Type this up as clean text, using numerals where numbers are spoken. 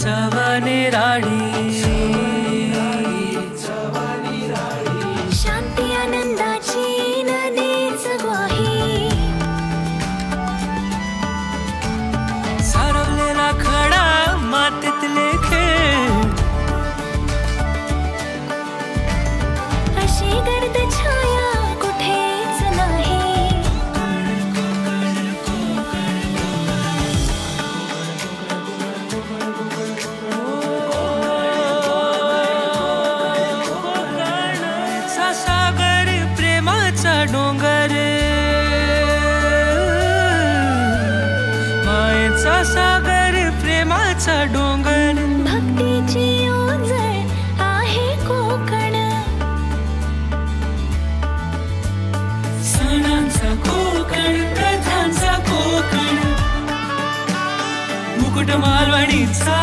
चवने राडी शांती आनंदाची नदीच ग्वाही सारवलेला खडा मातीतले खेळ अशी गर्द छाया कुठेच नाही सागर प्रेमाचा डोंगर मायेचा सागर प्रेमाचा डोंगर भक्तीची ओझळ आहे कोकण सणांचा कोकण प्रथांचा कोकण मुकुट मालवणीचा